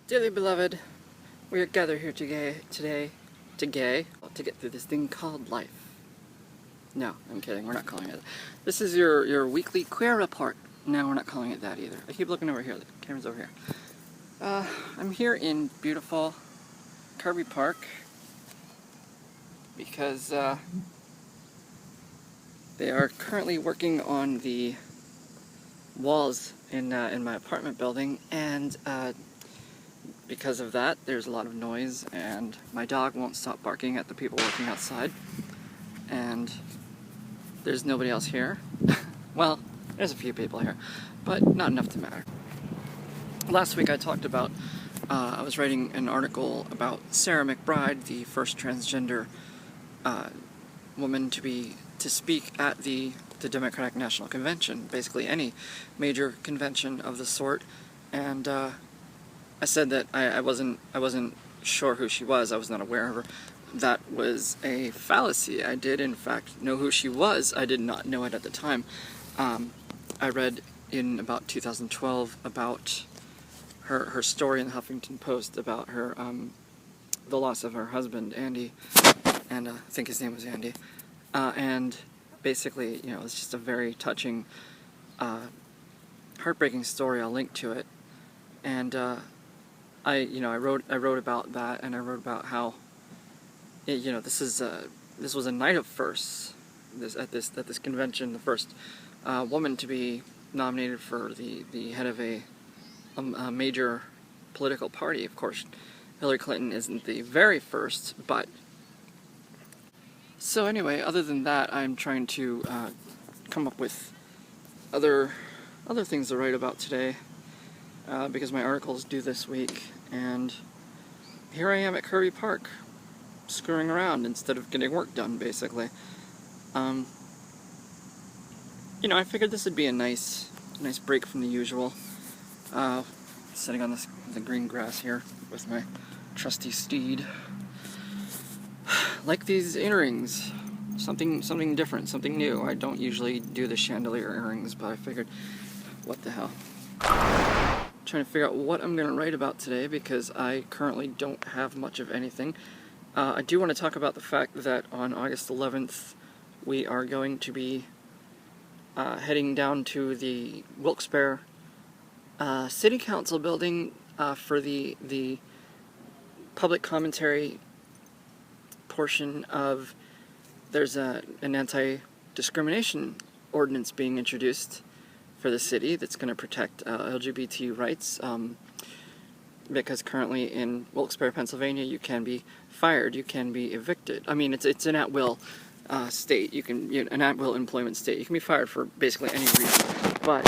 Dearly beloved, we are gathered here today to get through this thing called life. No, I'm kidding, we're not calling it. This is your weekly queer report. No, we're not calling it that either. I keep looking over here, the camera's over here. I'm here in beautiful Kirby Park because they are currently working on the walls in my apartment building, and because of that, there's a lot of noise, and my dog won't stop barking at the people working outside, and there's nobody else here. Well, there's a few people here, but not enough to matter. Last week I talked about, I was writing an article about Sarah McBride, the first transgender woman to speak at the Democratic National Convention, basically any major convention of the sort, and I said that I wasn't sure who she was. I was not aware of her. That was a fallacy. I did, in fact, know who she was. I did not know it at the time. I read in about 2012 about her story in the Huffington Post about her the loss of her husband, Andy, and I think his name was Andy. And basically, you know, it's just a very touching, heartbreaking story. I'll link to it. And I wrote about that, and I wrote about how, this was a night of firsts. At this convention, the first woman to be nominated for the head of a major political party. Of course, Hillary Clinton isn't the very first, but so anyway, other than that, I'm trying to come up with other things to write about today, because my articles due this week, and here I am at Kirby Park, screwing around instead of getting work done, basically. I figured this would be a nice break from the usual. Sitting on the green grass here with my trusty steed. Like these earrings, something different, something new. I don't usually do the chandelier earrings, but I figured, what the hell. Trying to figure out what I'm going to write about today, because I currently don't have much of anything. I do want to talk about the fact that on August 11th we are going to be heading down to the Wilkes-Barre City Council building for the public commentary portion of, there's an anti-discrimination ordinance being introduced for the city that's going to protect LGBT rights, because currently in Wilkes-Barre, Pennsylvania, you can be fired, you can be evicted. I mean, it's an at-will state. An at-will employment state. You can be fired for basically any reason. But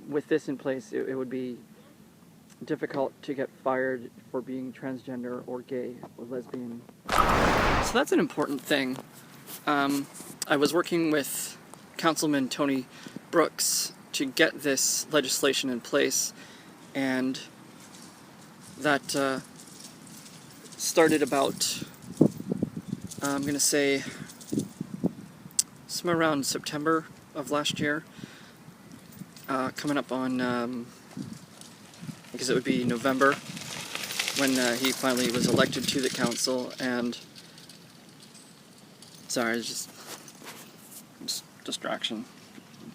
with this in place, it would be difficult to get fired for being transgender or gay or lesbian. So that's an important thing. I was working with Councilman Tony Brooks to get this legislation in place, and that started about, I'm going to say, somewhere around September of last year, coming up on, I guess it would be November, when he finally was elected to the council. And sorry, it's just distraction.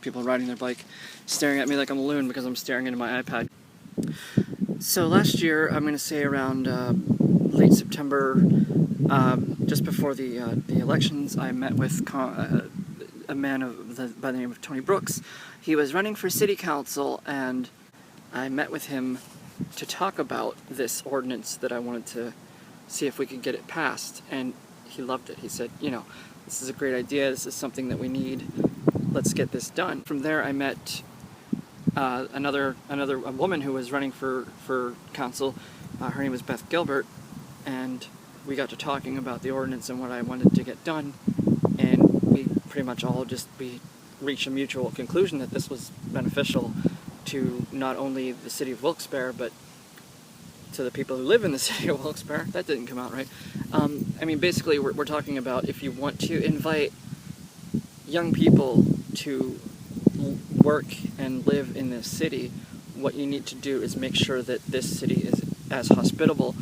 People riding their bike, staring at me like I'm a loon because I'm staring into my iPad. So last year, I'm going to say around late September, just before the elections, I met with a man by the name of Tony Brooks. He was running for city council, and I met with him to talk about this ordinance that I wanted to see if we could get it passed, and he loved it. He said, this is a great idea, this is something that we need, let's get this done. From there I met a woman who was running for council. Her name was Beth Gilbert, and we got to talking about the ordinance and what I wanted to get done, and we pretty much all reached a mutual conclusion that this was beneficial to not only the city of Wilkes-Barre, but to the people who live in the city of Wilkes-Barre. That didn't come out right. Basically we're talking about, if you want to invite young people to work and live in this city, what you need to do is make sure that this city is as hospitable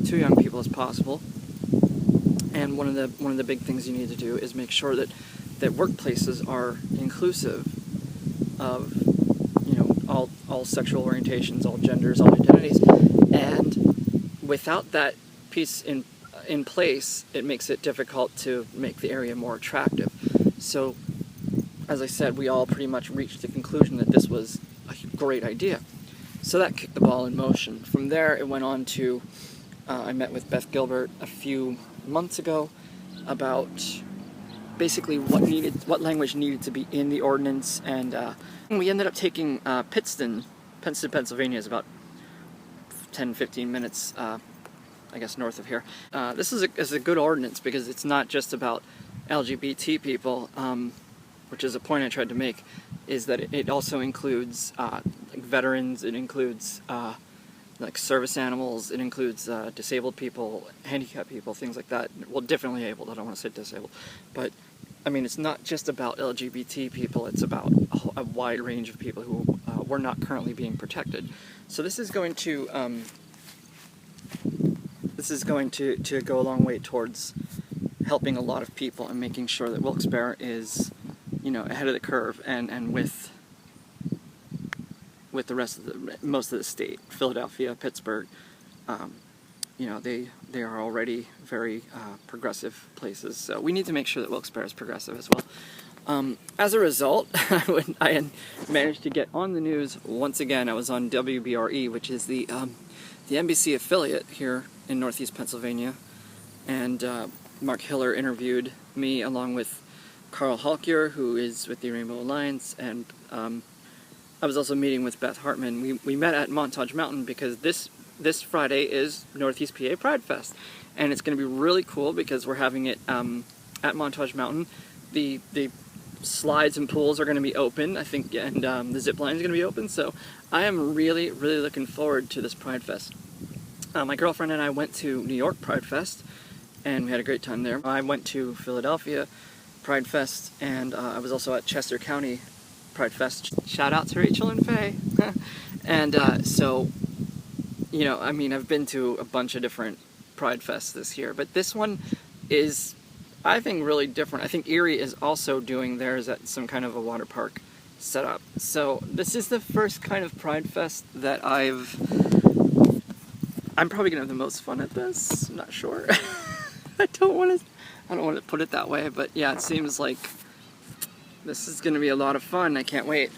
to young people as possible. And one of the big things you need to do is make sure that workplaces are inclusive of, you know, all sexual orientations, all genders, all identities. And without that piece in place, it makes it difficult to make the area more attractive. So, as I said, we all pretty much reached the conclusion that this was a great idea. So that kicked the ball in motion. From there, it went on to, I met with Beth Gilbert a few months ago about basically what language needed to be in the ordinance, and we ended up taking Pittston, Pennsylvania is about 10-15 minutes, I guess, north of here. This is a good ordinance because it's not just about LGBT people, which is a point I tried to make, is that it also includes like veterans, it includes like service animals, it includes disabled people, handicapped people, things like that. Well, differently abled, I don't want to say disabled. But, I mean, it's not just about LGBT people, it's about a wide range of people who were not currently being protected. So this is going to go a long way towards helping a lot of people and making sure that Wilkes-Barre is, you know, ahead of the curve and with the rest of most of the state. Philadelphia, Pittsburgh, you know, they are already very progressive places. So we need to make sure that Wilkes-Barre is progressive as well. As a result, I had managed to get on the news once again. I was on WBRE, which is the NBC affiliate here in Northeast Pennsylvania, and Mark Hiller interviewed me along with Carl Halkier, who is with the Rainbow Alliance, and I was also meeting with Beth Hartman. We met at Montage Mountain because this Friday is Northeast PA Pride Fest, and it's going to be really cool because we're having it at Montage Mountain. The slides and pools are going to be open, I think, and the zip line is going to be open, so I am really, really looking forward to this Pride Fest. My girlfriend and I went to New York Pride Fest, and we had a great time there. I went to Philadelphia Pride Fest, and I was also at Chester County Pride Fest. Shout out to Rachel and Faye. And so, you know, I mean, I've been to a bunch of different Pride Fests this year, but this one is, I think, really different. I think Erie is also doing theirs at some kind of a water park setup. So this is the first kind of Pride Fest that I'm probably gonna have the most fun at this. I'm not sure. I don't want to put it that way, but yeah, it seems like this is gonna be a lot of fun. I can't wait.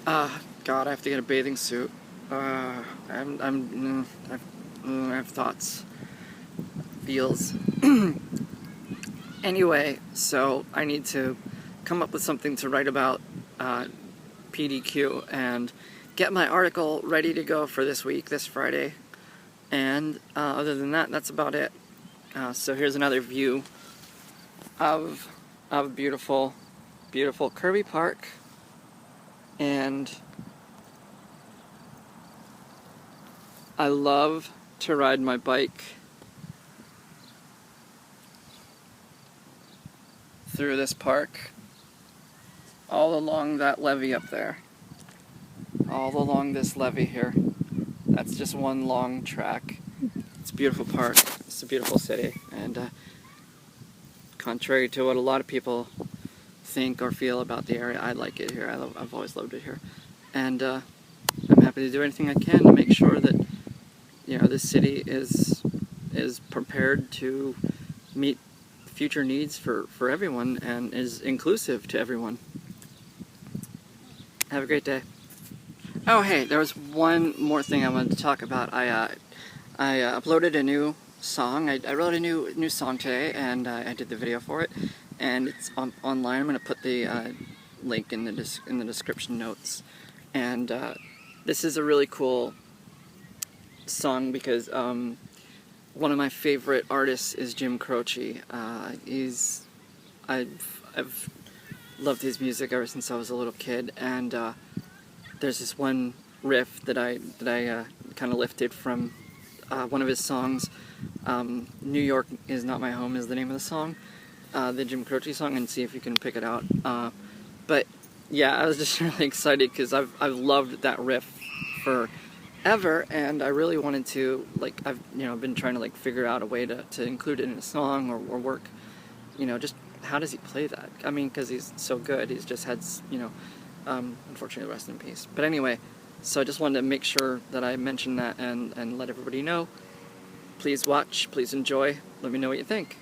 God, I have to get a bathing suit. I have thoughts, feels. Anyway, so I need to come up with something to write about PDQ and get my article ready to go for this week, this Friday. And other than that, that's about it. So here's another view of beautiful, beautiful Kirby Park, and I love to ride my bike through this park, all along that levee up there, all along this levee here. That's just one long track. It's a beautiful park, it's a beautiful city, and contrary to what a lot of people think or feel about the area, I like it here. I've always loved it here, and I'm happy to do anything I can to make sure that, you know, this city is prepared to meet future needs for everyone and is inclusive to everyone. Have a great day. Oh, hey, there was one more thing I wanted to talk about. I uploaded a new song. I wrote a new song today, and I did the video for it, and it's online. I'm going to put the link in the description notes. And this is a really cool song because one of my favorite artists is Jim Croce. I've loved his music ever since I was a little kid, and there's this one riff that I kind of lifted from one of his songs. New York Is Not My Home is the name of the song, the Jim Croce song, and see if you can pick it out. But yeah, I was just really excited because I've loved that riff forever, and I really wanted to, like, I've been trying to like figure out a way to include it in a song or work, just how does he play that? I mean, because he's so good. He's just had, unfortunately, rest in peace. But anyway, so I just wanted to make sure that I mentioned that and let everybody know. Please watch, please enjoy, let me know what you think.